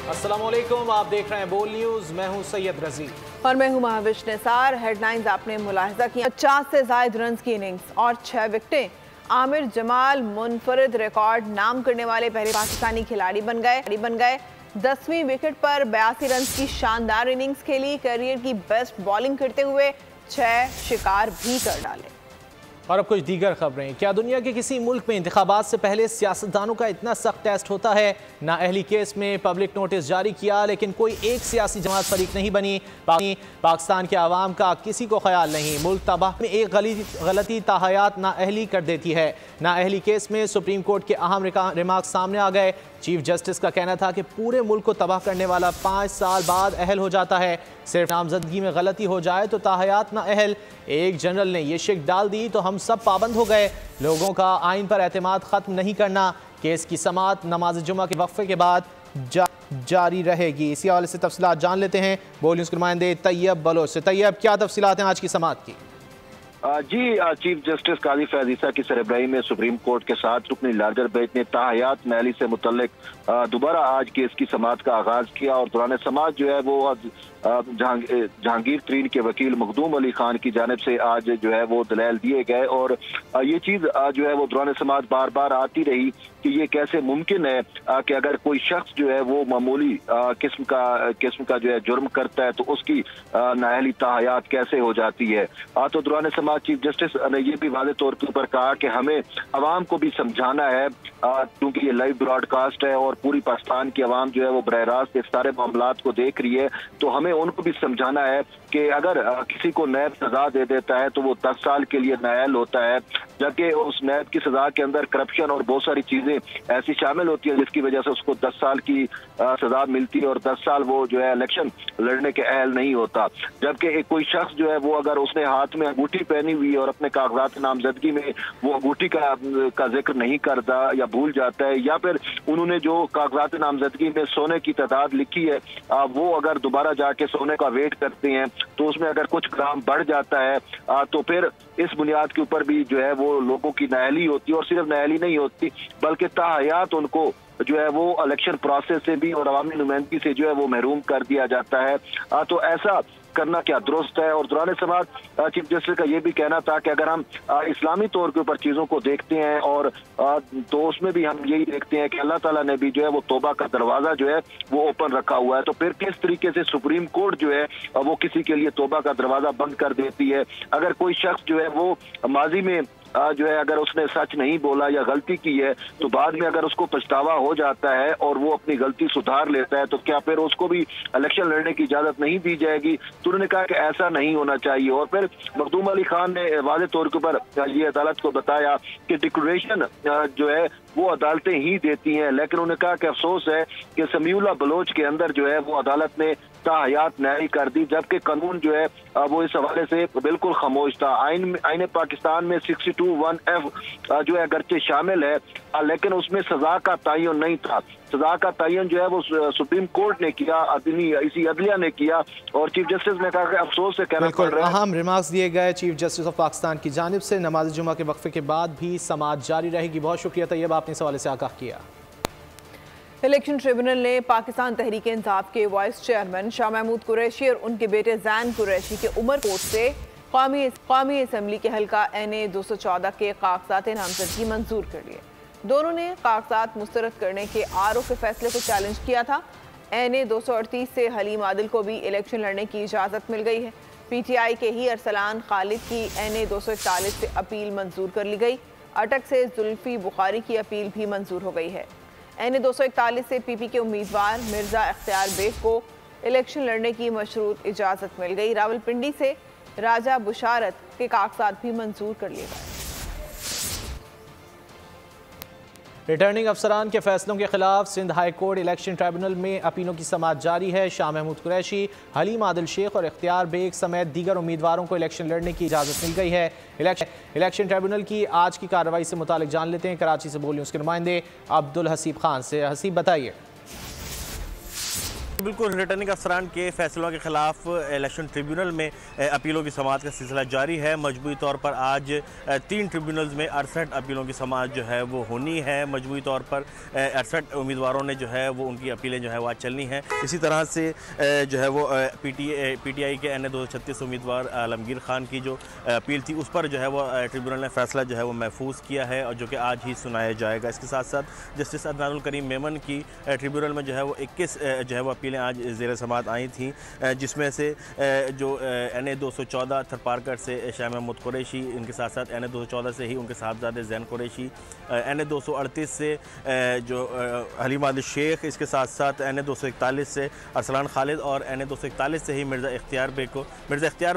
अस्सलामुअलैकुम, आप देख रहे हैं बोल न्यूज़। मैं हूं सैयद रजी और मैं हूं महाविश निसार। हेडलाइंस आपने मुलाहिजा की। 50 से ज़ायद रन की इनिंग्स और 6 विकेटें। आमिर जमाल मुनफरिद रिकॉर्ड नाम करने वाले पहले पाकिस्तानी खिलाड़ी बन गए। 10वीं विकेट पर 82 रन की शानदार इनिंग्स खेली। करियर की बेस्ट बॉलिंग करते हुए 6 शिकार भी कर डाले। और अब कुछ दीगर खबरें। क्या दुनिया के किसी मुल्क में इंतखाबात से पहले सियासतदानों का इतना सख्त टेस्ट होता है? नाअहली केस में पब्लिक नोटिस जारी किया, लेकिन कोई एक सियासी जमात फरीक नहीं बनी। पाकिस्तान के आवाम का किसी को ख्याल नहीं। मुल्क तबाह में एक गलती ताहयात नाअहली कर देती है। नाअहली केस में सुप्रीम कोर्ट के अहम रिमार्क सामने आ गए। चीफ जस्टिस का कहना था कि पूरे मुल्क को तबाह करने वाला 5 साल बाद अहल हो जाता है। सिर्फ नामजदगी में गलती हो जाए तो ताहयात ना अहल। एक जनरल ने यह शिक डाल दी तो हम सब पाबंद हो गए। लोगों का आइन पर एतमाद ख़त्म नहीं करना। केस की समाअत नमाज जुमा के वक्फे के बाद जारी रहेगी। इसी हवाले से तफसीलात जान लेते हैं बोल न्यूज़ के नुमाइंदे तैयब बलोच से। तैयब, क्या तफसीलात हैं आज की समाअत की? जी, चीफ जस्टिस काजी फैज ईसा की सरबराही में सुप्रीम कोर्ट के साथ रुकनी लार्जर बेंच ने ताहयात नाअहली से मुतल्लिक दोबारा आज केस की समाअत का आगाज किया। और दौरान समाअत जो है वो जहांगीर तरीन के वकील मखदूम अली खान की जानिब से आज जो है वो दलाइल दिए गए। और ये चीज जो है वो दौरान समाअत बार बार आती रही कि ये कैसे मुमकिन है कि अगर कोई शख्स जो है वो मामूली किस्म का जो है जुर्म करता है तो उसकी नाअहली ताहयात कैसे हो जाती है। तो दौरान समाअत चीफ जस्टिस ने यह भी वाज़ेह तौर के ऊपर कहा कि हमें अवाम को भी समझाना है, क्योंकि ये लाइव ब्रॉडकास्ट है और पूरी पाकिस्तान की अवाम जो है वो बरह रास्त इस सारे मामलात को देख रही है, तो हमें उनको भी समझाना है कि अगर किसी को नैब सजा दे देता है तो वो 10 साल के लिए नाअहल होता है, जबकि उस नैब की सजा के अंदर करप्शन और बहुत सारी चीजें ऐसी शामिल होती है जिसकी वजह से उसको 10 साल की सजा मिलती है और 10 साल वो जो है इलेक्शन लड़ने के अहल नहीं होता। जबकि कोई शख्स जो है वो अगर उसने हाथ में अंगूठी पहनी हुई है और अपने कागजात नामजदगी में वो अंगूठी का जिक्र नहीं करता या भूल जाता है, या फिर उन्होंने जो कागजात नामजदगी में सोने की तादाद लिखी है वो अगर दोबारा जाके सोने का वेट करते हैं तो उसमें अगर कुछ ग्राम बढ़ जाता है तो फिर इस बुनियाद के ऊपर भी जो है वो लोगों की नाअहली होती है। और सिर्फ नाअहली नहीं होती बल्कि ताहयात उनको जो है वो इलेक्शन प्रोसेस से भी और अवामी नुमाइंदगी से जो है वो महरूम कर दिया जाता है। तो ऐसा करना क्या दुरुस्त है? और दौरान समाअत चीफ जस्टिस का ये भी कहना था कि अगर हम इस्लामी तौर के ऊपर चीज़ों को देखते हैं और तो उसमें भी हम यही देखते हैं कि अल्लाह ताला ने भी जो है वो तौबा का दरवाज़ा जो है वो ओपन रखा हुआ है। तो फिर किस तरीके से सुप्रीम कोर्ट जो है वो किसी के लिए तौबा का दरवाज़ा बंद कर देती है? अगर कोई शख्स जो है वो माजी में जो है अगर उसने सच नहीं बोला या गलती की है तो बाद में अगर उसको पछतावा हो जाता है और वो अपनी गलती सुधार लेता है तो क्या फिर उसको भी इलेक्शन लड़ने की इजाजत नहीं दी जाएगी? तो उन्होंने कहा कि ऐसा नहीं होना चाहिए। और फिर मखदूम अली खान ने वाज़ेह तौर के ऊपर ये अदालत को बताया कि डिक्लेरेशन जो है वो अदालतें ही देती हैं, लेकिन उन्होंने कहा कि अफसोस है कि समीउल्लाह बलोच के अंदर जो है वो अदालत ने ताहयात नाअहली कर दी, जबकि कानून जो है वो इस हवाले से बिल्कुल खामोश था। आइन पाकिस्तान में 62(1)(f जो है अगरचे शामिल है, लेकिन उसमें सजा का तयन नहीं था। सजा का तयन जो है वो सुप्रीम कोर्ट ने किया, इसी अदलिया ने किया। और चीफ जस्टिस ने कहा कि अफसोस से कहना पड़ रहा है। अहम रिमार्क्स दिए गए चीफ जस्टिस ऑफ पाकिस्तान की जानिब से। नमाज जुमा के वक्फे के बाद भी समाअत जारी रहेगी। बहुत शुक्रिया तैयब, आपने इस हवाले से आगाह किया। इलेक्शन ट्रिब्यूनल ने पाकिस्तान तहरीक इंसाफ के वाइस चेयरमैन शाह महमूद कुरैशी और उनके बेटे जैन कुरैशी के उमरकोट से कौमी असम्बली के हल्का NA 214 के कागजात नामजदगी मंजूर कर लिए। दोनों ने कागजात मुस्तरद करने के RO के फैसले को चैलेंज किया था। NA 238 से हलीम आदिल को भी इलेक्शन लड़ने की इजाज़त मिल गई है। PTI के ही अरसलान खालिद की NA 241 से अपील मंजूर कर ली गई। अटक से जुल्फी बुखारी की अपील भी मंजूर हो गई है। NA 241 से PP के उम्मीदवार मिर्जा इख्तियार बेग को इलेक्शन लड़ने की मशरूत इजाज़त मिल गई। रावलपिंडी से राजा बुशारत के कागजात भी मंजूर कर लिए गए। रिटर्निंग अफसरान के फैसलों के खिलाफ Sindh high court election tribunal में अपीलों की समाअत जारी है। शाह महमूद कुरैशी, हलीम आदिल शेख और इख्तियार बेग समेत दीगर उम्मीदवारों को इलेक्शन लड़ने की इजाज़त मिल गई है। इलेक्शन ट्राइब्यूनल की आज की कार्रवाई से मुतालिक जान लेते हैं कराची से बोल न्यूज़ के नुमाइंदे अब्दुल हसीब खान से। हसीब, बताइए। बिल्कुल, रिटर्निंग अफसरान के फैसलों के खिलाफ इलेक्शन ट्रिब्यूनल में अपीलों की समाअत का सिलसिला जारी है। मजबूरी तौर पर आज 3 ट्रिब्यूनल्स में 68 अपीलों की समाअत जो है वो होनी है। मजबूरी तौर पर 68 उम्मीदवारों ने जो है वो उनकी अपीलें जो है वो आज चलनी है। इसी तरह से जो है वो PTI के NA 236 उम्मीदवार आलमगीर खान की जो अपील थी उस पर जो है वो ट्रिब्यूनल ने फैसला जो है वो महफूज किया है और जो कि आज ही सुनाया जाएगा। इसके साथ साथ जस्टिस अदनानुल करीम मेमन की ट्रिब्यूनल में जो है वो 21 जो है वो अपीलें आज ज़ेर समाअत आई थी, जिसमें से जो NA 214 थरपारकर से शाह महमूद कुरैशी, इनके साथ साथ NA 214 से ही उनके साहबजादे ज़ैन कुरैशी, NA 238 से जो हलीम आदिल शेख, इसके साथ साथ NA 241 से अरसलान खालिद और NA 241 से ही मिर्ज़ा इख्तियार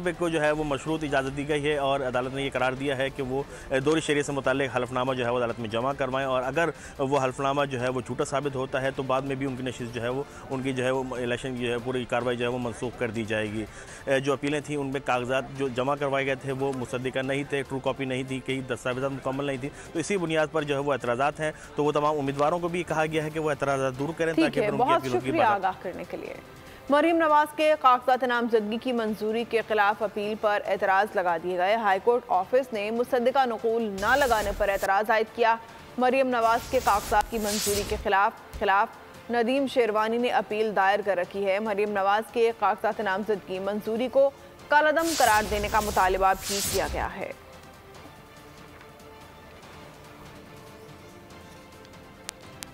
बेग को जो है वो मशरूत इजाज़त दी गई है और अदालत ने ये करार दिया है कि वो दौरी शरीयत से मुताल्लिक़ हल्फनामा जो है वो अदालत में जमा करवाएं और अगर वो हल्फनामा जो है वो झूठा साबित होता है तो बाद में भी उनकी नशिस्त जो है वो उनकी जो है वो इलेक्शन जो है पूरी कार्रवाई जो है वो मनसूख कर दी जाएगी। जो अपीलें थी उनमें कागजात जो जमा करवाए गए थे वो मुसद्दिका नहीं थे, ट्रू कॉपी नहीं थी, कई दस्तावेज़ात मुकम्मल नहीं थी, तो इसी बुनियाद पर जो है वो एतराज़ात हैं। तो वो तमाम उम्मीदवारों को भी कहा गया है कि वो एतराज़ात दूर करें ताकि बहुत शुक्रिया आगाह करने के लिए। मरीम नवाज के कागजात नामजदगी की मंजूरी के खिलाफ अपील पर एतराज़ लगा दिए गए। हाईकोर्ट ऑफिस ने मुसद्दिका नकूल न लगाने पर एतराज़ आयद किया। मरीम नवाज के कागजात की मंजूरी के खिलाफ नदीम शेरवानी ने अपील दायर कर रखी है। मरीम नवाज के कागजात नामजदगी मंजूरी को कलअदम करार देने का मुतालिबा भी किया गया है।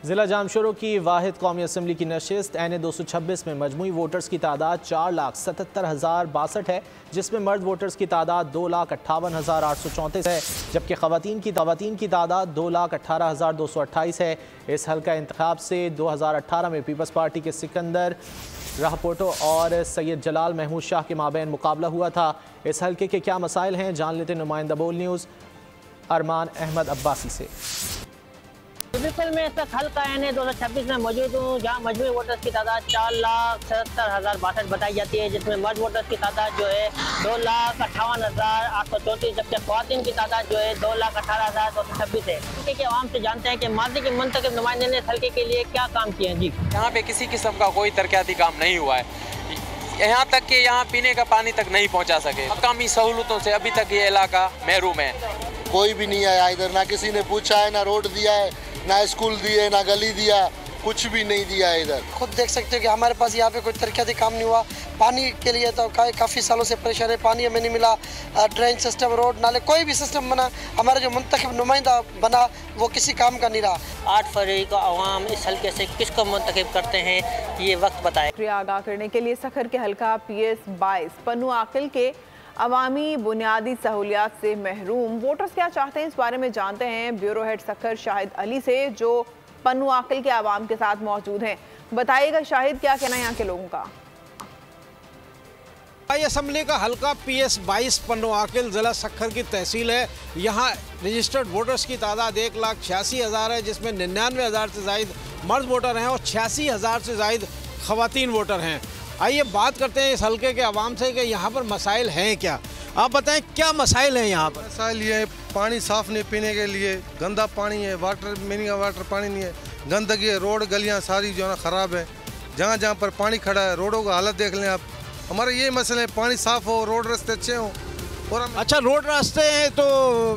जिला जामशोरों की वाहिद कौमी असम्बली की नशिस्त NA 226 में मजमूई वोटर्स की तादाद 4,77,062 है, जिसमें मर्द वोटर्स की तादाद 2,58,834 है, जबकि ख़वातीन की तादाद 2,18,228 है। इस हल्का इंतखाब से 2018 में पीपल्स पार्टी के सिकंदर राहपोटो और सैयद जलाल महमूद शाह के माबैन मुकाबला हुआ था। इस हल्के के क्या मसाइल हैं, जान लेते नुमाइंदा बोल न्यूज़ अरमान अहमद अब्बासी से। बिल्कुल, मैं इस वक्त हल्का NA 226 में मौजूद हूँ, जहाँ मजमूई वोटर्स की तादाद 4,77,062 बताई जाती है, जिसमें मर्द वोटर्स की तादाद जो है 2,58,834, जबकि ख़वातीन की तादाद जो है 2,18,226 है। हल्के के आवाम से जानते हैं कि माजी के मुंतखब नुमाइंदे ने इस हल्के के लिए क्या काम किए हैं। जी, यहाँ पे किसी किस्म का कोई तरक्याती काम नहीं हुआ है, यहाँ तक कि यहाँ पीने का पानी तक नहीं पहुँचा सके। मकामी सहूलतों से अभी तक ये इलाका महरूम है। कोई भी नहीं आया इधर, ना किसी ने पूछा है, ना रोड दिया है, ना स्कूल दिए, ना गली दिया, कुछ भी नहीं दिया है इधर। खुद देख सकते हो कि हमारे पास यहाँ पे कोई तरक्याती काम नहीं हुआ। पानी के लिए तो काफ़ी सालों से परेशान है, पानी हमें नहीं मिला, ड्रेन सिस्टम, रोड, नाले, कोई भी सिस्टम बना, हमारा जो मुंतखब नुमाइंदा बना वो किसी काम का नहीं रहा। 8 फरवरी को अवाम इस हल्के से किसको मुंतखब करते हैं, ये वक्त बताए। शुक्रिया आगाह करने के लिए। सखर के हल्का PS 22 पन्नू आकिल के अवामी बुनियादी सहूलियात से महरूम वोटर्स क्या चाहते हैं, इस बारे में जानते हैं ब्यूरो हेड सखर शाहिद अली से, जो पन्नू आकिल के अवाम के साथ मौजूद हैं। बताइएगा शाहिद, क्या कहना है यहाँ के लोगों का? असम्बली का हल्का PS 22 पन्नू आकिल ज़िला सखर की तहसील है। यहाँ रजिस्टर्ड वोटर्स की तादाद 1,86,000 है, जिसमें 99,000 से ज़ायद मर्द वोटर हैं और 86,000 से ज़ायद ख़वातीन वोटर हैं। आइए बात करते हैं इस हल्के के अवाम से कि यहाँ पर मसाइल हैं क्या। आप बताएं क्या मसाइल हैं यहाँ पर? मसाइल ये है, पानी साफ़ नहीं पीने के लिए, गंदा पानी है, वाटर पानी नहीं है, गंदगी है, रोड गलियाँ सारी जो है ना ख़राब है। जहाँ जहाँ पर पानी खड़ा है, रोडों का हालत देख लें आप। हमारे ये मसले हैं, पानी साफ़ हो, रोड रास्ते अच्छे हों। और अच्छा, रोड रास्ते हैं तो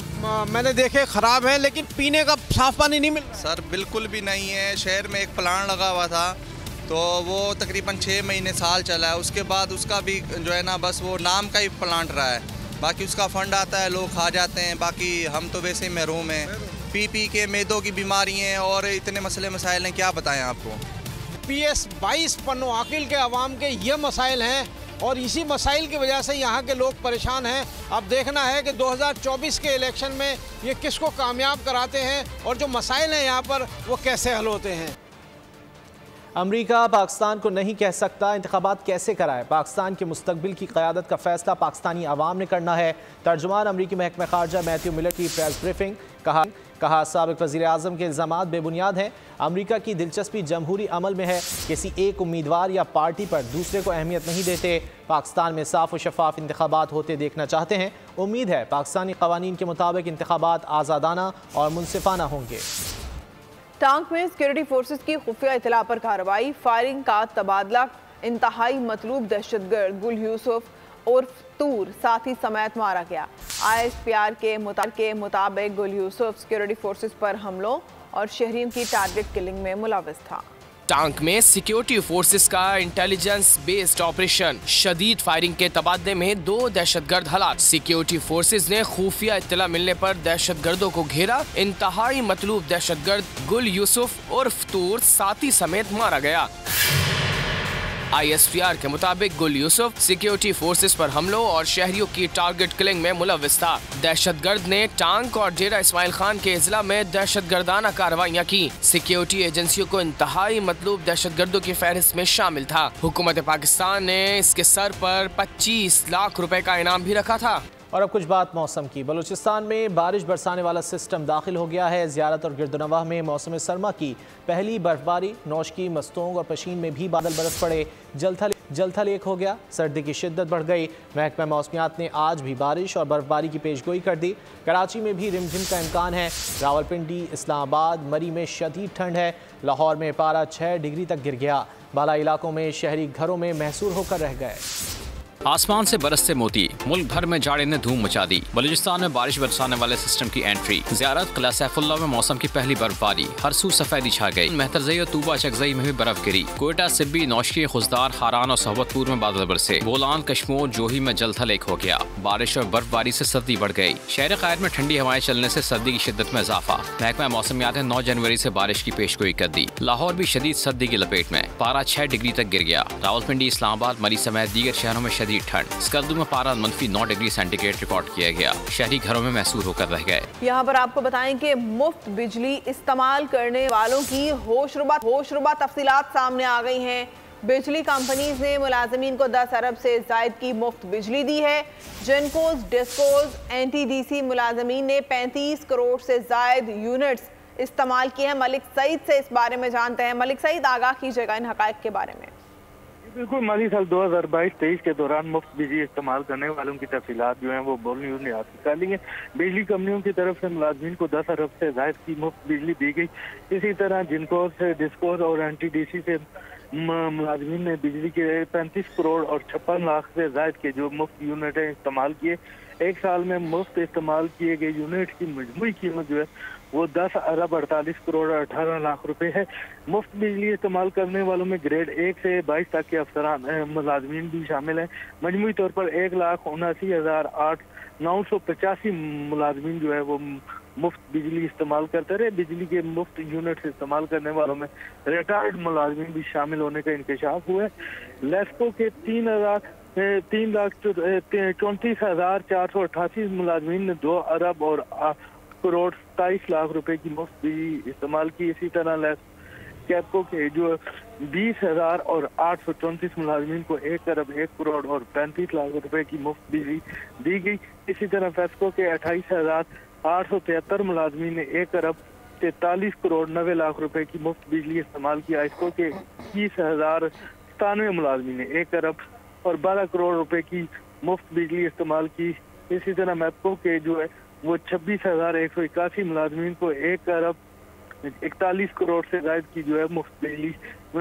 मैंने देखे ख़राब हैं, लेकिन पीने का साफ़ पानी नहीं मिल? सर बिल्कुल भी नहीं है। शहर में एक प्लांट लगा हुआ था तो वो तकरीबन 6 महीने साल चला है, उसके बाद उसका भी जो है ना बस वो नाम का ही प्लांट रहा है, बाकी उसका फ़ंड आता है, लोग खा जाते हैं, बाकी हम तो वैसे ही महरूम हैं। पी के मैदों की बीमारी हैं और इतने मसले मसाइल हैं, क्या बताएं आपको। PS 22 पन्नू आकिल के अवाम के ये मसाइल हैं और इसी मसाइल की वजह से यहाँ के लोग परेशान हैं। अब देखना है कि 2024 के इलेक्शन में ये किसको कामयाब कराते हैं और जो मसाइल हैं यहाँ पर वो कैसे हल होते हैं। अमरीका पाकिस्तान को नहीं कह सकता इंतखाबात कैसे कराए, पाकिस्तान के मुस्तकबिल की क़यादत का फैसला पाकिस्तानी अवाम ने करना है। तर्जुमान अमरीकी महकमा ख़ारजा मैथ्यू मिलर की प्रेस ब्रीफिंग, कहा साबिक़ वज़ीर आज़म के इल्ज़ामात बेबुनियाद हैं। अमरीका की दिलचस्पी जमहूरी अमल में है, किसी एक उम्मीदवार या पार्टी पर दूसरे को अहमियत नहीं देते। पाकिस्तान में साफ़ व शफ़ाफ इंतखाबात होते देखना चाहते हैं। उम्मीद है पाकिस्तानी क़वानीन के मुताबिक इंतखाबात आज़ादाना और मुनसिफाना होंगे। टांग में सिक्योरिटी फोर्सेस की खुफिया इतला पर कार्रवाई, फायरिंग का तबादला। इंतहाई मतलूब दहशतगर्द गुल यूसुफ उर्फ तूर साथी समेत मारा गया। ISPR के मुताबिक गुल यूसुफ सिक्योरिटी फोर्सेस पर हमलों और शहरियों की टारगेट किलिंग में मुलविस था। टांग में सिक्योरिटी फोर्सेस का इंटेलिजेंस बेस्ड ऑपरेशन, शदीद फायरिंग के तबादले में 2 दहशतगर्द हलाक। सिक्योरिटी फोर्सेस ने खुफिया इत्तला मिलने पर दहशतगर्दों को घेरा। इंतहाई मतलूब दहशतगर्द गुल यूसुफ उर्फ तूर साथी समेत मारा गया। ISPR के मुताबिक गुल यूसुफ सिक्योरिटी फोर्सेस पर हमलों और शहरियों की टारगेट किलिंग में मुलविस था। दहशतगर्द ने टांग और डेरा इस्माइल खान के इजला में दहशतगर्दाना कार्रवाइयाँ की। सिक्योरिटी एजेंसियों को इंतहाई मतलूब दहशतगर्दों की फहरिस्त में शामिल था। हुकूमत पाकिस्तान ने इसके सर पर 25 लाख रुपए का इनाम भी रखा था। और अब कुछ बात मौसम की। बलूचिस्तान में बारिश बरसाने वाला सिस्टम दाखिल हो गया है। ज़ियारत और गिरदनवाह में मौसम सरमा की पहली बर्फबारी, नौशकी, मस्तोंग और पशीन में भी बादल बरस पड़े। जलथल एक हो गया, सर्दी की शिद्दत बढ़ गई। महकमा मौसमियात ने आज भी बारिश और बर्फबारी की पेशगोई कर दी। कराची में भी रिमझिम का इम्कान है। रावलपिंडी, इस्लामाबाद, मरी में शदीद ठंड है। लाहौर में पारा 6 डिग्री तक गिर गया। बाला इलाकों में शहरी घरों में महसूर होकर रह गए। आसमान से बरसते मोती, मुल्क भर में जाड़े ने धूम मचा दी। बलूचिस्तान में बारिश बरसाने वाले सिस्टम की एंट्री, ज़ियारत किला सैफुल्लाह में मौसम की पहली बर्फबारी, हर सू सफेदी छा गई। मेहतरजई और तूबा चकजई में भी बर्फ गिरी। कोयटा, सिब्बी, नौशकी, खुजदार, हारान और सोहबतपुर में बादल बरसे। बोलान, कश्मोर, जोही में जलथल एक हो गया। बारिश और बर्फबारी से सर्दी बढ़ गई। शहर कायद में ठंडी हवाएं चलने से सर्दी की शिद्दत में इजाफा। महकमा मौसमियात ने 9 जनवरी से बारिश की पेशगोई कर दी। लाहौर भी शदीद सर्दी की लपेट में, पारा 6 डिग्री तक गिर गया। रावलपिंडी, इस्लामाबाद, मरी समेत दीगर शहरों में शदीद ठंड। में पारा -9 डिग्री सेंटीग्रेड रिकॉर्ड किया गया। शहरी घरों में महसूर होकर रह गए। यहाँ पर आपको बताएं कि मुफ्त बिजली इस्तेमाल करने वालों की होशरुबा तफसीलात सामने आ गई हैं। बिजली कंपनीज ने मुलाजमीन को 10 अरब से जायद की मुफ्त बिजली दी है। जेनकोज, डिस्कोज, NTDC मुलाजमीन ने 35 करोड़ से जायद यूनिट्स इस्तेमाल किए हैं। मलिक सईद से इस बारे में जानते हैं। मलिक सईद, आगाह कीजिएगा इन हकायक के बारे में। बिल्कुल, माली साल 2022-23 के दौरान मुफ्त बिजली इस्तेमाल करने वालों की तफसीलात जो हैं वो बोल न्यूज़ ने हासिल कर ली है। बिजली कंपनियों की तरफ से मुलाजमीन को 10 अरब से जायद की मुफ्त बिजली दी गई। इसी तरह जिनकोज से, डिस्कोज और NTDC से मुलाजमीन ने बिजली के 35 करोड़ और 56 लाख से जायद के जो मुफ्त यूनिट इस्तेमाल किए। एक साल में मुफ्त इस्तेमाल किए गए यूनिट की मजमूई कीमत जो है वो 10 अरब 48 करोड़ 18 लाख रुपए है। मुफ्त बिजली इस्तेमाल करने वालों में ग्रेड 1 से 22 तक के अफसरान मुलाजमीन भी शामिल हैं। मजमूई तौर पर 1,79,985 मुलाजमीन जो है वो मुफ्त बिजली इस्तेमाल करते रहे। बिजली के मुफ्त यूनिट इस्तेमाल करने वालों में रिटायर्ड मुलाजमीन भी शामिल होने का इंकशाफ हुआ है। लेस्को के 3,34,488 मुलाजमीन ने 2 अरब और करोड़ 27 लाख रुपए की मुफ्त बिजली इस्तेमाल की। इसी तरह कैपको के जो 20,000 और 834 मुलाजमीन को 1 अरब 1 करोड़ और 35 लाख रुपए की मुफ्त बिजली दी गई। इसी तरह फेस्को के 28,873 मुलाजमीन ने 1 अरब 43 करोड़ 90 लाख रुपए की मुफ्त बिजली इस्तेमाल की। आइस्को के 21,097 मुलाजमीन ने 1 अरब और 12 करोड़ रुपए की मुफ्त बिजली इस्तेमाल की। इसी तरह मैपको के जो है वो 26,181 मुलाजमीन को 1 अरब 41 करोड़ से जायद की जो है मुफ्त बिजली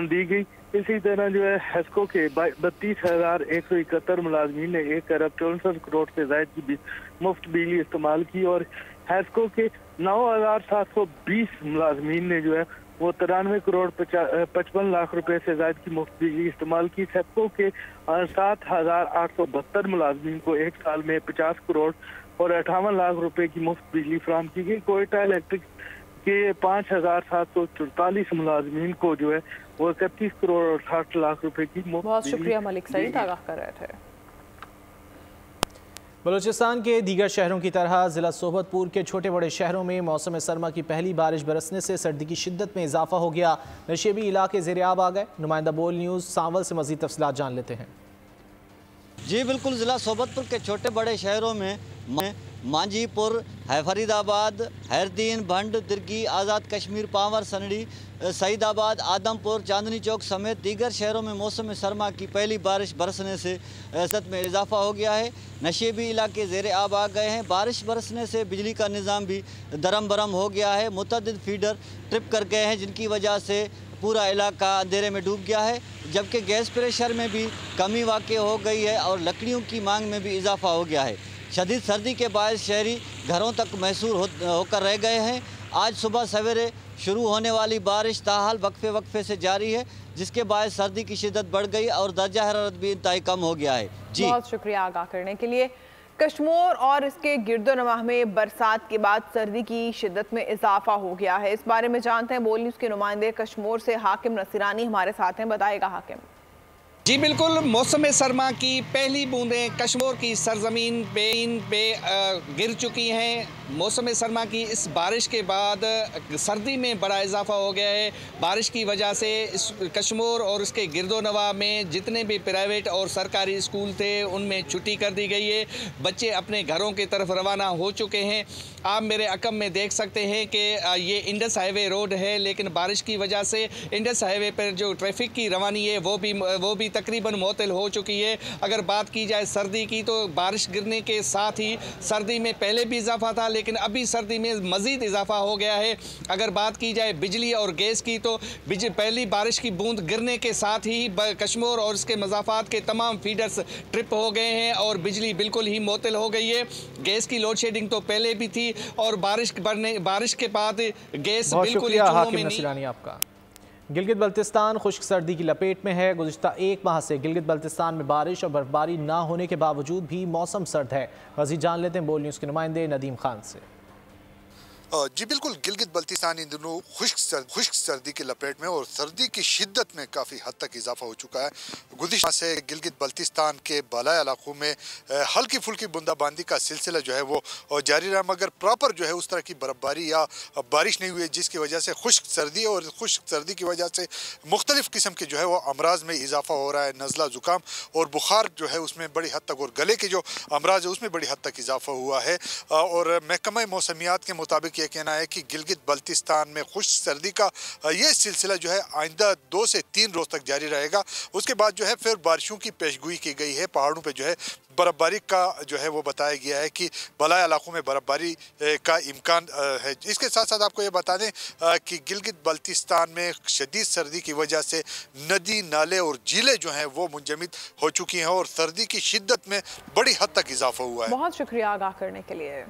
दी गई। इसी तरह जो है हेस्को के 32,171 मुलाजमीन ने 1 अरब 64 करोड़ से जायद की मुफ्त बिजली इस्तेमाल की। और हेस्को के 9,720 मुलाजमीन ने जो है वो 93 करोड़ 55 लाख रुपए से जायद की मुफ्त बिजली इस्तेमाल की। सेप्को के 7,872 मुलाजमीन को 1 साल में 50 करोड़ और 58 लाख रुपए की मुफ्त बिजली फराहम की गई। कोयटा इलेक्ट्रिक के 5,744 मुलाजमीन को जो है वो 31 करोड़ और 60 लाख रुपए की मुफ्त। बहुत शुक्रिया मलिक सईद, आगाह कर रहे थे। बलूचिस्तान के दीगर शहरों की तरह ज़िला सोहबतपुर के छोटे बड़े शहरों में मौसम सरमा की पहली बारिश बरसने से सर्दी की शिद्दत में इजाफा हो गया। नशेबी इलाके ज़ेर-ए-आब आ गए। नुमाइंदा बोल न्यूज़ सांवल से मज़ीद तफसीलात जान लेते हैं। जी बिल्कुल, ज़िला सोहबतपुर के छोटे बड़े शहरों में मांझीपुर, फरीदाबाद, हैरदीन, भंड, दिर्गी, आज़ाद कश्मीर, पावर, सनड़ी, सईदाबाद, आदमपुर, चांदनी चौक समेत दीगर शहरों में मौसम सरमा की पहली बारिश बरसने से सत में इजाफा हो गया है। नशेबी इलाके ज़ेरे आब आ गए हैं। बारिश बरसने से बिजली का निज़ाम भी दरम बरम हो गया है। मुतअद्दिद फीडर ट्रिप कर गए हैं, जिनकी वजह से पूरा इलाका अंधेरे में डूब गया है, जबकि गैस प्रेशर में भी कमी वाक़ हो गई है और लकड़ियों की मांग में भी इजाफा हो गया है। शदीद सर्दी के बायस शहरी घरों तक महसूर होकर रह गए हैं। आज सुबह सवेरे शुरू होने वाली बारिश ताहाल वक्फे वक्फे से जारी है, जिसके बायस सर्दी की शिद्दत बढ़ गई और दर्जा हरारत भी इंतहाई कम हो गया है। जी बहुत शुक्रिया आगाह करने के लिए। कश्मीर और इसके गिरदोनवाह में बरसात के बाद सर्दी की शिद्दत में इजाफा हो गया है। इस बारे में जानते हैं बोल न्यूज़ के नुमाइंदे कश्मीर से हाकिम नसीरानी हमारे साथ हैं। बताएगा हाकिम। जी बिल्कुल, मौसम सरमा की पहली बूंदें कश्मीर की सरजमीन पे गिर चुकी हैं। मौसम सरमा की इस बारिश के बाद सर्दी में बड़ा इजाफा हो गया है। बारिश की वजह से इस कश्मीर और उसके गिरदोनवाह में जितने भी प्राइवेट और सरकारी स्कूल थे उनमें छुट्टी कर दी गई है। बच्चे अपने घरों की तरफ रवाना हो चुके हैं। आप मेरे अकम में देख सकते हैं कि ये इंडस हाईवे रोड है, लेकिन बारिश की वजह से इंडस हाईवे पर जो ट्रैफिक की रवानी है वो भी तकरीबन मुअत्तल हो चुकी है। अगर बात की जाए सर्दी की, तो बारिश गिरने के साथ ही सर्दी में पहले भी इजाफा था, लेकिन अभी सर्दी में मज़ीद इजाफा हो गया है। अगर बात की जाए बिजली और गैस की, तो पहली बारिश की बूंद गिरने के साथ ही कश्मीर और इसके मज़ाफ़ात के तमाम फीडर्स ट्रिप हो गए हैं और बिजली बिल्कुल ही मुअत्तल हो गई है। गैस की लोड शेडिंग तो पहले भी थी और बारिश के बाद गैस बिल्कुल ही हाकिम नसीरानी आपका। गिलगित बल्तिस्तान खुश्क सर्दी की लपेट में है। गुज़िश्ता एक माह से गिलगित बल्तिस्तान में बारिश और बर्फबारी ना होने के बावजूद भी मौसम सर्द है। मज़ीद जान लेते हैं बोल न्यूज़ के नुमाइंदे नदीम खान से। जी बिल्कुल, गिलगित बल्तिस्तान इन दिनों खुश्क सर्दी की लपेट में और सर्दी की शिद्दत में काफ़ी हद तक इजाफा हो चुका है। गुज़िश्ता से गिलगित बल्तिस्तान के बालाई इलाकों में हल्की फुल्की बूंदाबांदी का सिलसिला जो है वो जारी रहा, मगर प्रॉपर जो है उस तरह की बर्फबारी या बारिश नहीं हुई, जिसकी वजह से खुश्क सर्दी और खुश्क सर्दी की वजह से मुख्तलिफ किस्म के जो है वो अमराज में इजाफा हो रहा है। नज़ला ज़ुकाम और बुखार जो है उसमें बड़ी हद तक, और गले के जो अमराज है उसमें बड़ी हद तक इजाफा हुआ है। और महकमा मौसमियात के मुताबिक ये कहना है कि गिलगित बल्तिस्तान में खुश्क सर्दी का ये सिलसिला जो है आइंदा 2 से 3 रोज तक जारी रहेगा। उसके बाद जो है फिर बारिशों की पेशगोई की गई है। पहाड़ों पे जो है बर्फबारी का जो है वो बताया गया है कि बलाई इलाकों में बर्फबारी का इम्कान है। इसके साथ साथ आपको ये बता दें कि गिलगित बल्तिस्तान में शदीद सर्दी की वजह से नदी, नाले और झीलें जो हैं वो मुंजमद हो चुकी हैं और सर्दी की शिद्दत में बड़ी हद तक इजाफा हुआ है। बहुत शुक्रिया आगाह करने के लिए।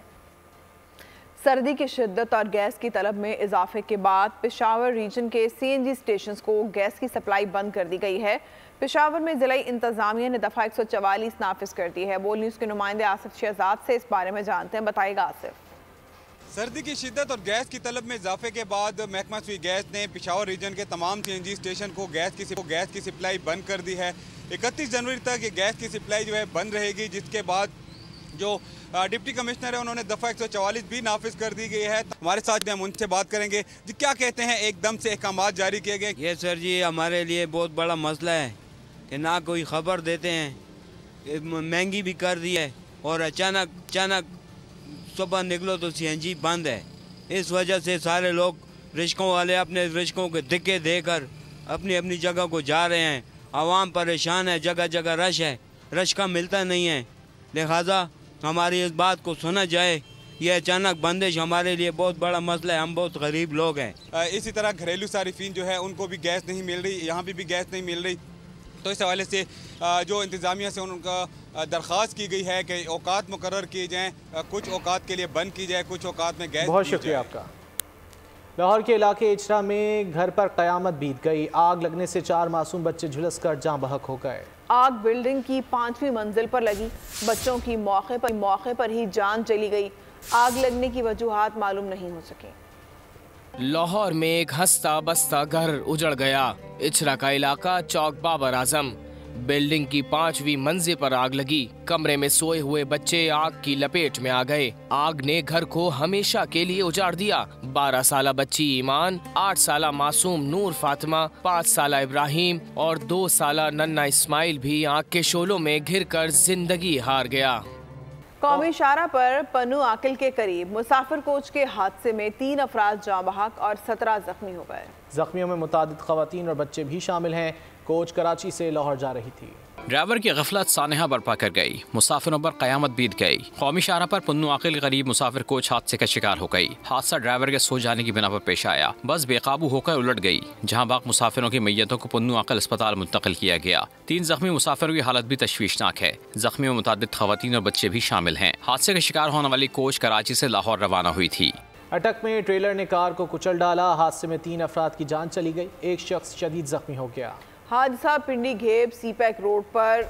सर्दी की शिद्दत और गैस की तलब में इजाफे के बाद पेशावर रीजन के CNG स्टेशन को गैस की सप्लाई बंद कर दी गई है। पेशावर में ज़िला इंतज़ामिया ने दफ़ा 144 नाफिज कर दी है। बोल न्यूज़ के नुमाइंदे आसिफ शहजाद से इस बारे में जानते हैं। बताएगा आसिफ। सर्दी की शिद्दत और गैस की तलब में इजाफे के बाद महकमा सुई गैस ने पेशावर रीजन के तमाम CNG स्टेशन को गैस की सप्लाई बंद कर दी है। 31 जनवरी तक ये गैस की सप्लाई जो है बंद रहेगी, जिसके बाद जो डिप्टी कमिश्नर है उन्होंने दफ़ा 144 भी नाफिज कर दी गई है। हमारे साथ हम उनसे बात करेंगे जी, क्या कहते हैं एकदम से अहकाम जारी किए गए। ये सर जी हमारे लिए बहुत बड़ा मसला है कि ना कोई ख़बर देते हैं, महंगी भी कर दी है और अचानक सुबह निकलो तो CNG बंद है। इस वजह से सारे लोग रिश्कों वाले अपने रिश्कों के धिक्के देकर अपनी अपनी जगह को जा रहे हैं। आवाम परेशान है, जगह जगह रश है, रश का मिलता नहीं है। लिहाजा हमारी इस बात को सुना जाए। ये अचानक बंदिश हमारे लिए बहुत बड़ा मसला है, हम बहुत गरीब लोग हैं। इसी तरह घरेलू सारिफीन जो है उनको भी गैस नहीं मिल रही, यहाँ भी गैस नहीं मिल रही। तो इस हवाले से जो इंतज़ामिया से उनका दरख्वास्त की गई है कि औकात मुकर्रर किए जाएँ, कुछ औकात के लिए बंद की जाए, कुछ औकात में गैस। बहुत शुक्रिया आपका। लाहौर के इलाके इचरा में घर पर क़यामत बीत गई। आग लगने से 4 मासूम बच्चे झुलस कर जाँ बहक हो गए। आग बिल्डिंग की 5वीं मंजिल पर लगी। बच्चों की मौके पर ही जान चली गई। आग लगने की वजूहात मालूम नहीं हो सकी। लाहौर में एक हंसता बसता घर उजड़ गया। इचरा का इलाका चौक बाबर आजम। बिल्डिंग की 5वीं मंजिल पर आग लगी। कमरे में सोए हुए बच्चे आग की लपेट में आ गए। आग ने घर को हमेशा के लिए उजाड़ दिया। 12 साला बच्ची ईमान, 8 साला मासूम नूर फातिमा, 5 साला इब्राहिम और 2 साला नन्ना इस्माइल भी आग के शोलों में घिरकर जिंदगी हार गया। कौमी शाहराह पर पन्नू आकिल के करीब मुसाफिर कोच के हादसे में 3 अफराद जाँ बहक और 17 जख्मी हो गए। जख्मियों में मुतादिद खवातीन और बच्चे भी शामिल हैं। कोच कराची से लाहौर जा रही थी। ड्राइवर की गफलत सानहा बर्पा कर गई, मुसाफिरों पर कयामत बीत गई। कौमी शाहराह पर पन्नू आकिल के करीब मुसाफिर कोच हादसे का शिकार हो गई। हादसा ड्राइवर के सो जाने की बिना पर पेश आया। बस बेकाबू होकर उलट गई, जहां बाकी मुसाफिरों की मैयतों को पन्नू आकिल अस्पताल मुंतकिल किया गया। 3 जख्मी मुसाफिरों की हालत भी तशवीशनाक है। जख्मियों में मुतादिद खवातीन और बच्चे भी शामिल हैं। हादसे का शिकार होने वाली कोच कराची से लाहौर रवाना हुई थी। अटक में ट्रेलर ने कार को कुचल डाला। हादसे में 3 अफराद की जान चली गई, एक शख्स शदीद जख्मी हो गया। हादसा पिंडी घेब सीपैक रोड पर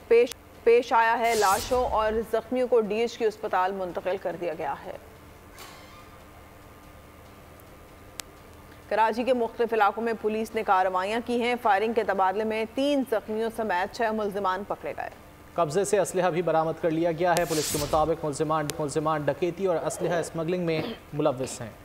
पेश आया है। लाशों और जख्मियों को डीएचक्यू अस्पताल मुंतकिल कर दिया गया है। कराची के मुख्तलिफ इलाकों में पुलिस ने कार्रवाइयां की हैं। फायरिंग के तबादले में 3 जख्मियों समेत 6 मुल्जिमान पकड़े गए। कब्जे से असलहा भी बरामद कर लिया गया है। पुलिस के मुताबिक मुल्जिमान डकैती और असलहा स्मगलिंग में मुलव्विस हैं।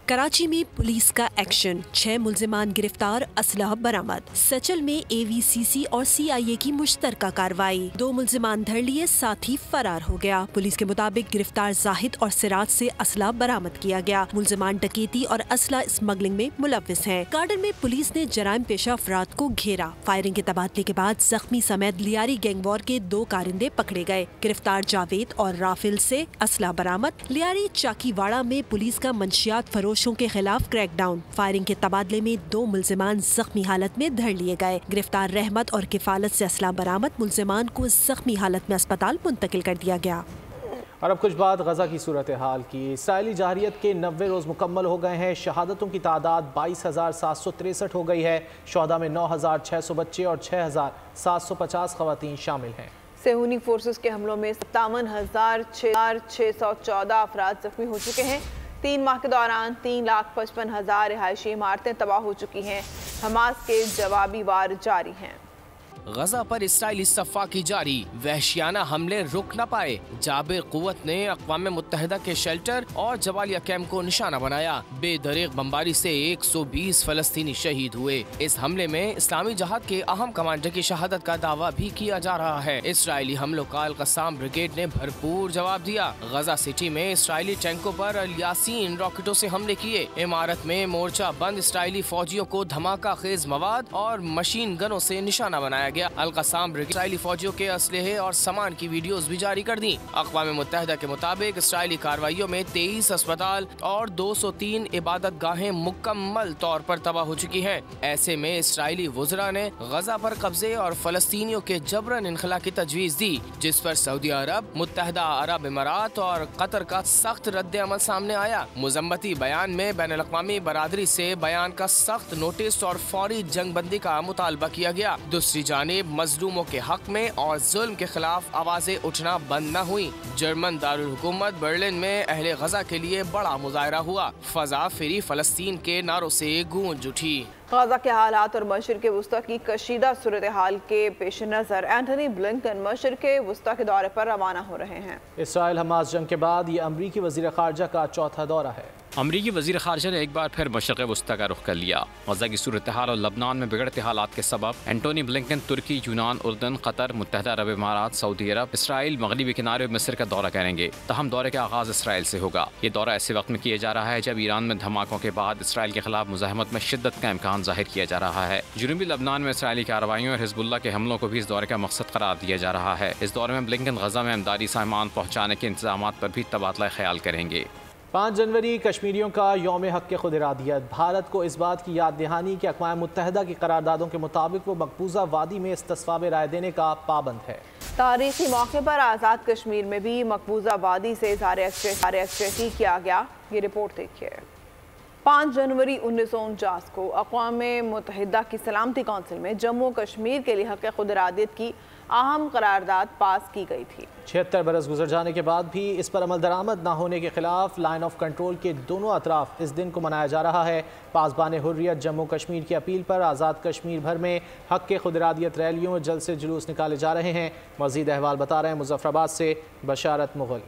कराची में पुलिस का एक्शन, 6 मुल्जिमान गिरफ्तार, असलहा बरामद। सचल में AVCC और CIA की मुश्तरका कार्रवाई, 2 मुल्जिमान धर लिए, साथी फरार हो गया। पुलिस के मुताबिक गिरफ्तार जाहिद और सिराज से असलहा बरामद किया गया। मुल्जिमान डकैती और असलहा स्मगलिंग में मुलव्विस हैं। गार्डन में पुलिस ने जराइम पेशा अफराद को घेरा। फायरिंग के तबादले के बाद जख्मी समेत लियारी गैंगवॉर के 2 कारिंदे पकड़े गए। गिरफ्तार जावेद और राफिल से असलहा बरामद। लियारी चाकीवाड़ा में पुलिस का मंशियात फरोशों के खिलाफ क्रैकडाउन। फायरिंग के तबादले में 2 मुल्जिमान जख्मी हालत में धर लिए गए। गिरफ्तार रहमत और किफालत से असलहा बरामद। मुल्जिमान को जख्मी हालत में अस्पताल मुंतकिल कर दिया गया। और अब कुछ बात गजा की सूरत हाल की। इसराइली जाहिरियत के 90 रोज़ मुकम्मल हो गए हैं। शहादतों की तादाद 22,763 हो गई है। शोहदा में 9,600 बच्चे और 6,750 खवातीन शामिल हैं। सेहूनी फोर्सेस के हमलों में 57,614 अफराद जख्मी हो चुके हैं। 3 माह के दौरान 3,55,000 रिहायशी इमारतें तबाह हो चुकी हैं। हमास के जवाबी वार जारी हैं। गजा पर इसराइली सफ़ाकी जारी, वहशियाना हमले रुक न पाए। जाबिर कुव्वत ने अक़वाम मुत्तहिदा के शेल्टर और जवालिया कैंप को निशाना बनाया। बेदरीग बमबारी से 120 फलस्तीनी शहीद हुए। इस हमले में इस्लामी जहाद के अहम कमांडर की शहादत का दावा भी किया जा रहा है। इसराइली हमलों का अल कसाम ब्रिगेड ने भरपूर जवाब दिया। गजा सिटी में इसराइली टैंकों पर अल यासीन रॉकेटों से हमले किए। इमारत में मोर्चा बंद इसराइली फौजियों को धमाका खेज मवाद और मशीन गनों से निशाना बनाया गया। अल कसाम ब्रिगेड इसराइली फौजियों के असलहे और सामान की वीडियोस भी जारी कर दी। अक़वाम मुत्तहिदा के मुताबिक इसराइली कार्रवाइयों में 23 अस्पताल और 203 इबादत गाहें मुकम्मल तौर पर तबाह हो चुकी हैं। ऐसे में इसराइली वुज़रा ने गजा पर कब्जे और फलस्तीनियों के जबरन इनखला की तजवीज़ दी, जिस पर सऊदी अरब, मुत्तहिदा अरब इमारात और कतर का सख्त रद्द अमल सामने आया। मुज़म्मती बयान में बैनुल अक़वामी बरादरी से बयान का सख्त नोटिस और फौरी जंगबंदी का मुतालबा किया गया। दूसरी जानिब मजलूमों के हक में और जुल्म के खिलाफ आवाजें उठना बंद न हुई। जर्मन दारुल हुकूमत बर्लिन में अहले गजा के लिए बड़ा मुजाहरा हुआ। फजा फ्री फलस्तीन के नारों से गूंज उठी। गजा के हालात और मशरिक़ वुस्ता की कशीदा सूरत हाल के पेश नज़र एंटनी ब्लिंकन मशरिक़ वुस्ता के दौरे पर रवाना हो रहे हैं। इसराइल हमास जंग के बाद ये अमरीकी वज़ीर ख़ारजा का चौथा दौरा है। अमरीकी वज़ीर ख़ारजा ने एक बार फिर मशरिक़ वुस्ता का रुख कर लिया। गजा की सूरत हाल और लबनान में बिगड़ते हालात के सबब एंटोनी ब्लिंकन तुर्की, यूनान, उर्दन, कतर, मुत्तहिदा अरब इमारात, सऊदी अरब, इसराइल, मगरबी किनारे और मिस्र का दौरा करेंगे। तहम दौरे का आगाज़ इसराइल से होगा। ये दौरा ऐसे वक्त में किया जा रहा है जब ईरान में धमाकों के बाद इसराइल के खिलाफ मुज़ाहमत में शिद्दत का इम्कान जाहिर किया जा रहा है। जनूबी लबनान में इसराइली कार्रवाइयों और हिज़्बुल्लाह के हमलों को भी इस दौरे का मकसद करार दिया जा रहा है। इस दौरे में ब्लिंकन गजा में इमदादी सामान पहुँचाने के इंतजाम पर भी तबादला ख्याल करेंगे। 5 जनवरी कश्मीरियों का यौम हक़ खुद इरादियत। भारत को इस बात की याद दहानी कि अक़वाम मुत्तहिदा की करारदादों के मुताबिक वो मकबूजा वादी में इस्तिस्वाब राय देने का पाबंद है। तारीखी मौके पर आज़ाद कश्मीर में भी मकबूजा वादी से इज़हार यकजहती किया गया। ये रिपोर्ट देखिए। 5 जनवरी 1949 को अक़वाम मुत्तहिदा की सलामती कौंसिल में जम्मू कश्मीर के लिए हक़ खुद इरादियत की अहम करारदाद पास की गई थी। 76 बरस गुजर जाने के बाद भी इस पर अमल दरामद न होने के खिलाफ लाइन ऑफ कंट्रोल के दोनों अतराफ इस दिन को मनाया जा रहा है। पासबान हुर्रियत जम्मू कश्मीर की अपील पर आज़ाद कश्मीर भर में हक़ खुद इरादियत रैलियों जल्द से जुलूस निकाले जा रहे हैं। मज़ीद अहवाल बता रहे हैं मुज़फ़्फ़राबाद से बशारत मुग़ल।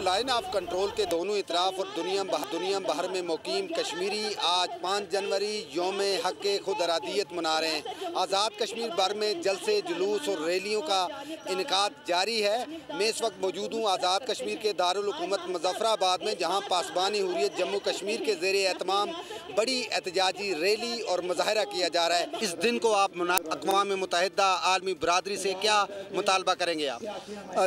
लाइन ऑफ कंट्रोल के दोनों इतराफ और दुनिया भर में मुकीम कश्मीरी आज 5 जनवरी यौम हक खुद अरादियत मना रहे हैं। आज़ाद कश्मीर भर में जलसे, जुलूस और रैलियों का इनकाद जारी है। मैं इस वक्त मौजूद हूँ आज़ाद कश्मीर के दारुल हुकूमत मुजफ्फराबाद में, जहाँ पासबानी हुर्रियत जम्मू कश्मीर के ज़ेरे एहतमाम बड़ी एहतजाजी रैली और मुजाहरा किया जा रहा है। इस दिन को आप अक़वाम मुत्तहिदा आलमी बरादरी से क्या मुतालबा करेंगे आप?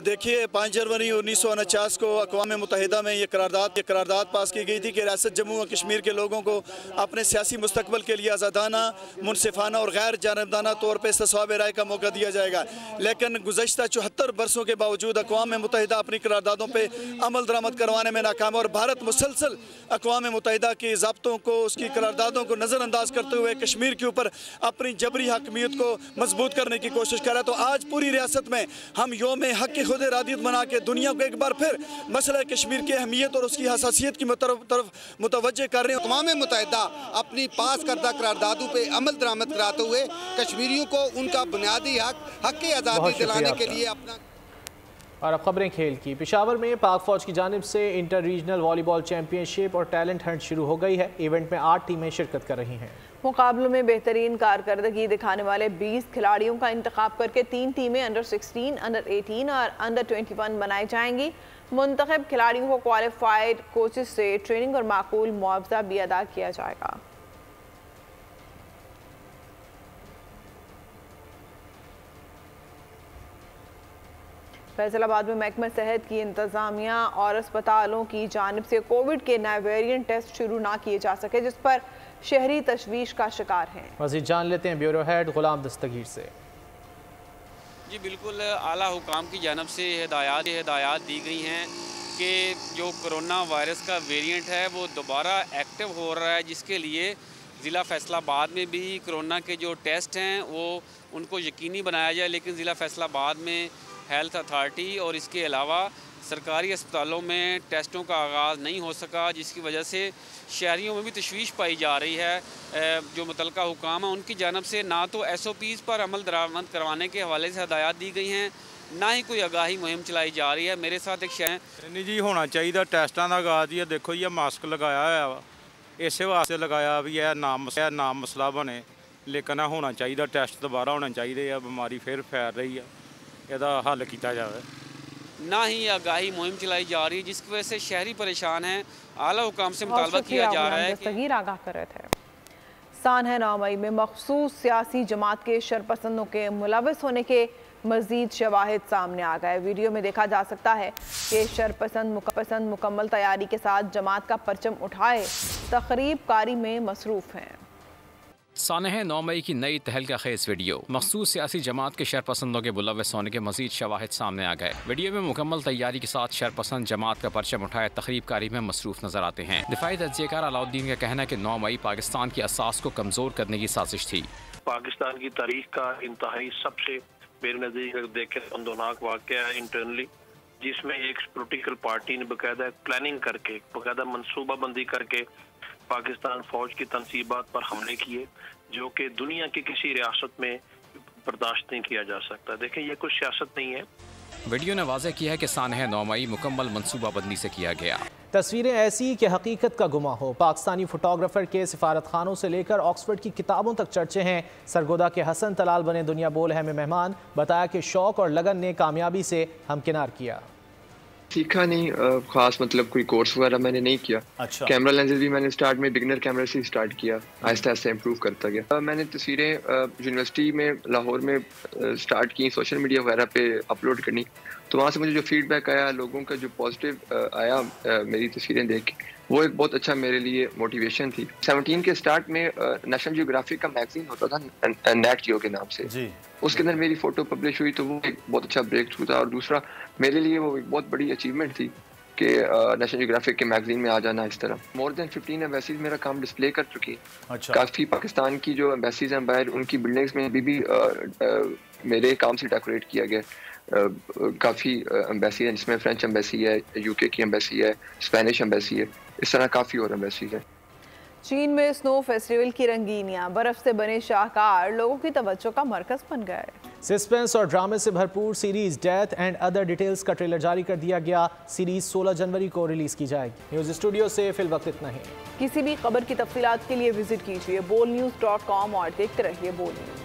देखिए, 5 जनवरी 1949 को अक़वाम मुत्तहिदा में ये करारदाद पास की गई थी कि रियासत जम्मू और कश्मीर के लोगों को अपने सियासी मुस्तकबल के लिए आज़ादाना, मुनसिफाना और गैर जानबदाना तौर पर इस्तिस्वाब राय का मौका दिया जाएगा। लेकिन गुज़श्ता 74 बरसों के बावजूद अक़वाम मुत्तहिदा अपनी करारदादों पर अमल दरामद करवाने में नाकाम है और भारत मुसलसल अक़वाम मुत्तहिदा के ज़ाब्तों को, उसकी करारदादों को नज़रअंदाज करते हुए कश्मीर के ऊपर अपनी जबरी हकमियत को मजबूत करने की कोशिश कर रहा है। तो आज पूरी रियासत में हम यौम हक खुद इरादियत मना के दुनिया को एक बार फिर मसला कश्मीर की अहमियत और उसकी हसासियत की तरफ मुतवज्जे कर रहे हैं। अक़वाम मुत्तहिदा अपनी पास करदा करारदादों पे अमल दरामद कराते हुए कश्मीरियों को उनका बुनियादी हक आज़ादी दिलाने के लिए अपना। और अब खबरें खेल की। पेशावर में पाक फौज की जानिब से इंटर रीजनल वॉलीबॉल चैंपियनशिप और टैलेंट हंट शुरू हो गई है। इवेंट में 8 टीमें शिरकत कर रही हैं। मुकाबलों में बेहतरीन कारकर्दगी दिखाने वाले 20 खिलाड़ियों का इंतखाब करके 3 टीमें अंडर 16, अंडर 18 और अंडर 21 बनाई जाएंगी। मुंतखब खिलाड़ियों को क्वालिफाइड कोचेस से ट्रेनिंग और माकूल मुआवजा भी अदा किया जाएगा। फैसलाबाद में महकमा सेहत की इंतजामिया और अस्पतालों की जानिब से कोविड के नए वेरिएंट टेस्ट शुरू ना किए जा सके, जिस पर शहरी तशवीश का शिकार हैं। मज़ीद जान लेते हैं ब्यूरो हेड गुलाम दस्तगीर से। जी बिल्कुल, आला हुकाम की जानिब से हिदायत दी गई हैं कि जो कोरोना वायरस का वेरिएंट है वो दोबारा एक्टिव हो रहा है, जिसके लिए ज़िला फैसलाबाद में भी कोरोना के जो टेस्ट हैं वो उनको यकीनी बनाया जाए। लेकिन ज़िला फैसलाबाद में हेल्थ अथॉरिटी और इसके अलावा सरकारी अस्पतालों में टेस्टों का आगाज़ नहीं हो सका, जिसकी वजह से शहरियों में भी तशवीश पाई जा रही है। जो मुतलका हुकाम है उनकी जानब से ना तो SOPs पर अमल दरामद करवाने के हवाले से हदायत दी गई हैं, ना ही कोई आगाही मुहिम चलाई जा रही है। मेरे साथ एक शहर नहीं जी होना चाहिए टेस्टा का आगाज़ ही। देखो ये मास्क लगाया हुआ वा, इस वास्ते लगाया भी है नाम मसला बने, लेकिन होना चाहिए टेस्ट दोबारा होना चाहिए। बीमारी फिर फैल रही है, ਇਹਦਾ हल किया जाए। ना ही आगाही मुहिम चलाई जा रही है, जिसकी वजह से शहरी परेशान हैं। आला हुकाम से मुतालबा किया जा रहा है कि आगाह कर रहे थे। सानह 9 मई में मखसूस सियासी जमात के शरपसंदों के मुलविस होने के मजीद शवाहिद सामने आ गए। वीडियो में देखा जा सकता है कि शरपसंद मुकम्मल तैयारी के साथ जमात का परचम उठाए तकरीब कारी में मसरूफ़ हैं। सानह 9 मई की नई तहलका खेज वीडियो। मखसूस सियासी जमात के शरपसंदों के मुलविस होने के मजीद शवाहिद सामने आ गए। वीडियो में मुकम्मल तैयारी के साथ शरपसंद जमात का परचम उठाए तकरीब कारी में मसरूफ नजर आते हैं। दिफाई तज्जियाकार अलाउद्दीन का कहना है कि 9 मई पाकिस्तान की असास को कमजोर करने की साजिश थी। पाकिस्तान की तारीख का इंतहाई सबसे मेरे नज़दीक देखे अंदोनाक वाक़या है इंटरनली, जिसमें एक पोलिटिकल पार्टी ने बाकायदा प्लानिंग करके, बाकायदा मनसूबाबंदी करके पाकिस्तान फौज की तनसीबात पर हमले किए, जो कि दुनिया की किसी रियासत में बर्दाश्त नहीं किया जा सकता। देखें, ये कुछ सियासत नहीं है। वीडियो ने वाज़ेह किया है कि सानह 9 मई मुकम्मल मनसूबाबंदी से किया गया। तस्वीरें ऐसी कि हकीकत का गुमा हो। पाकिस्तानी फोटोग्राफर के सिफारत खानों से लेकर ऑक्सफोर्ड की किताबों तक चर्चे हैं। सरगोदा के हसन तलाल बने दुनिया बोल है में मेहमान। बताया कि शौक और लगन ने कामयाबी से हमकिनार किया। सीखा नहीं, खास मतलब कोई कोर्स वगैरह मैंने नहीं किया। अच्छा। कैमरा लेंसेज भी मैंने स्टार्ट में बिगनर कैमरा से स्टार्ट किया, आहिस्ता आहिस्ता इम्प्रूव करता गया। मैंने तस्वीरें यूनिवर्सिटी में लाहौर में स्टार्ट की, सोशल मीडिया वगैरह पे अपलोड करनी, तो वहाँ से मुझे जो फीडबैक आया, लोगों का जो पॉजिटिव आया मेरी तस्वीरें देख के, वो एक बहुत अच्छा मेरे लिए मोटिवेशन थी। 17 के स्टार्ट में नेशनल जियोग्राफिक का मैगजीन होता था नेट जियो के नाम से जी। उसके अंदर मेरी फ़ोटो पब्लिश हुई, तो वो एक बहुत अच्छा ब्रेक थ्रू था। और दूसरा मेरे लिए वो एक बहुत बड़ी अचीवमेंट थी कि नेशनल जियोग्राफिक के मैगजीन में आ जाना इस तरह। मोर देन 15 एम्बेसीज मेरा काम डिस्प्ले कर चुकी है। अच्छा। काफ़ी पाकिस्तान की जो एम्बेसीज हैं बाहर, उनकी बिल्डिंग्स में भी मेरे काम से डेकोरेट किया गया। काफ़ी एम्बेसी है, जिसमें फ्रेंच एम्बेसी है, UK की एम्बेसी है, स्पेनिश एम्बेसी है, इस तरह काफ़ी और एम्बेसीज है। चीन में स्नो फेस्टिवल की रंगीनियां, बर्फ से बने शाहकार लोगों की तवज्जो का मरकज बन गए। सस्पेंस और ड्रामे से भरपूर series death and other details का ट्रेलर जारी कर दिया गया। सीरीज 16 जनवरी को रिलीज की जाएगी। न्यूज स्टूडियो से फिल वक्त इतना ही। किसी भी खबर की तफसीलात के लिए विजिट कीजिए bolnews.com और देखते रहिए बोल न्यूज।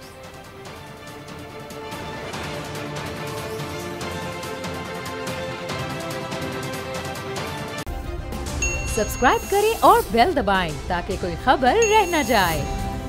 सब्सक्राइब करें और बेल दबाएं ताकि कोई खबर रह न जाए।